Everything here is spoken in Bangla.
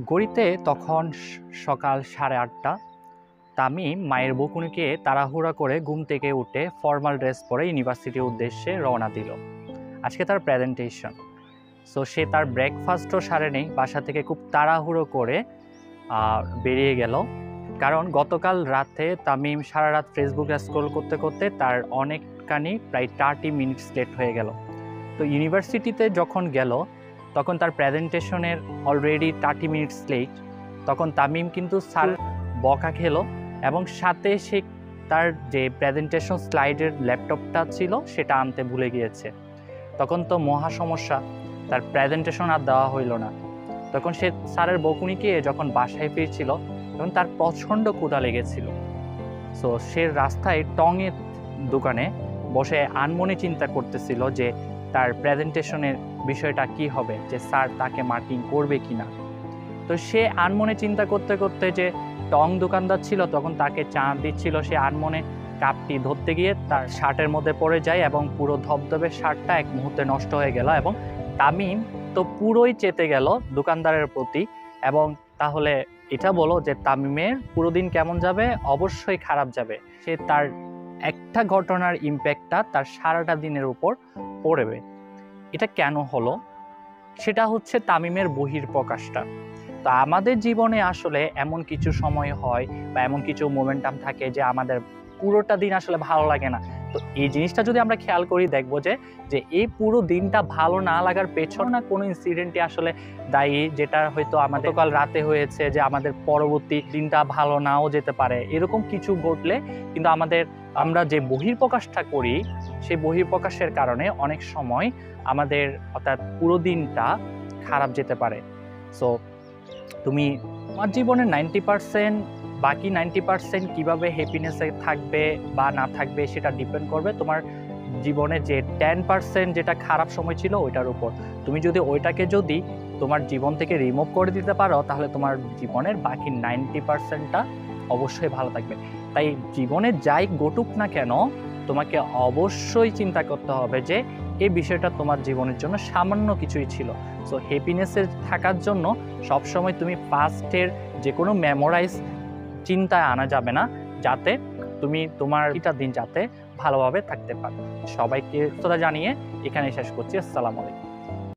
গড়িতে তখন সকাল 8:30। তামিম মায়ের বকুনিকে তাড়াহুড়া করে ঘুম থেকে উঠে ফর্মাল ড্রেস পরে ইউনিভার্সিটির উদ্দেশ্যে রওনা দিল। আজকে তার প্রেজেন্টেশন। সো সে তার ব্রেকফাস্টও সারেনি, বাসা থেকে খুব তাড়াহুড়ো করে বেরিয়ে গেল। কারণ গতকাল রাতে তামিম সারা রাত ফেসবুক স্ক্রল করতে করতে তার অনেকখানি প্রায় 30 মিনিটস লেট হয়ে গেল। তো ইউনিভার্সিটিতে যখন গেল তখন তার প্রেজেন্টেশনের অলরেডি 30 মিনিটস লেট। তখন তামিম কিন্তু স্যার বকা খেলো এবং সাথে সে তার যে প্রেজেন্টেশন স্লাইডের ল্যাপটপটা ছিল সেটা আনতে ভুলে গিয়েছে। তখন তো মহা সমস্যা, তার প্রেজেন্টেশন আর দেওয়া হইল না। তখন সে স্যারের বকুনিকে যখন বাসায় ফিরছিল তখন তার প্রচণ্ড ক্ষুধা লেগেছিল। সো সে রাস্তায় টঙের দোকানে বসে আনমনে চিন্তা করতেছিল যে তার প্রেজেন্টেশনের বিষয়টা কি হবে, যে স্যার তাকে মার্কিং করবে কিনা। তো সে আনমনে চিন্তা করতে করতে যে টং দোকানদার ছিল তখন তাকে চা দিচ্ছিল, সে আনমনে কাপটি ধরতে গিয়ে তার শার্টের মধ্যে পড়ে যায় এবং পুরো ধবধবে শার্টটা এক মুহূর্তে নষ্ট হয়ে গেল। এবং তামিম তো পুরোই চেতে গেল দোকানদারের প্রতি। এবং তাহলে এটা বলো যে তামিমের পুরো দিন কেমন যাবে? অবশ্যই খারাপ যাবে। সে তার একটা ঘটনার ইম্প্যাক্টটা তার সারাটা দিনের উপর পড়বে। এটা কেন হলো? সেটা হচ্ছে তামিমের বহিঃপ্রকাশটা। তো আমাদের জীবনে আসলে এমন কিছু সময় হয় বা এমন কিছু মোমেন্টাম থাকে যে আমাদের পুরোটা দিন আসলে ভালো লাগে না। তো এই জিনিসটা যদি আমরা খেয়াল করি দেখবো যে এই পুরো দিনটা ভালো না লাগার পেছনে না কোনো ইনসিডেন্টই আসলে দায়ী, যেটা হয়তো আমাদের কাল রাতে হয়েছে, যে আমাদের পরবর্তী দিনটা ভালো নাও যেতে পারে। এরকম কিছু ঘটলে কিন্তু আমরা যে বহিঃপ্রকাশটা করি সেই বহিঃপ্রকাশের কারণে অনেক সময় আমাদের অর্থাৎ পুরো দিনটা খারাপ যেতে পারে। সো তুমি তোমার জীবনের 90%, বাকি 90% কিভাবে হ্যাপিনেসে থাকবে বা না থাকবে সেটা ডিপেন্ড করবে তোমার জীবনে যে 10% যেটা খারাপ সময় ছিল ওইটার উপর। তুমি যদি ওইটাকে তোমার জীবন থেকে রিমুভ করে দিতে পারো তাহলে তোমার জীবনের বাকি 90%টা অবশ্যই ভালো থাকবে। তাই জীবনে যাই ঘটুক না কেন তোমাকে অবশ্যই চিন্তা করতে হবে যে এই বিষয়টা তোমার জীবনের জন্য সামান্য কিছুই ছিল। সো হ্যাপিনেসে থাকার জন্য সবসময় তুমি পাস্টের যে কোনো মেমোরাইজ চিন্তায় আনা যাবে না, যাতে তুমি তোমার এটা দিন যাতে ভালোভাবে থাকতে পারো। সবাইকে শ্রদ্ধা জানিয়ে এখানে শেষ করছি। আসসালামু আলাইকুম।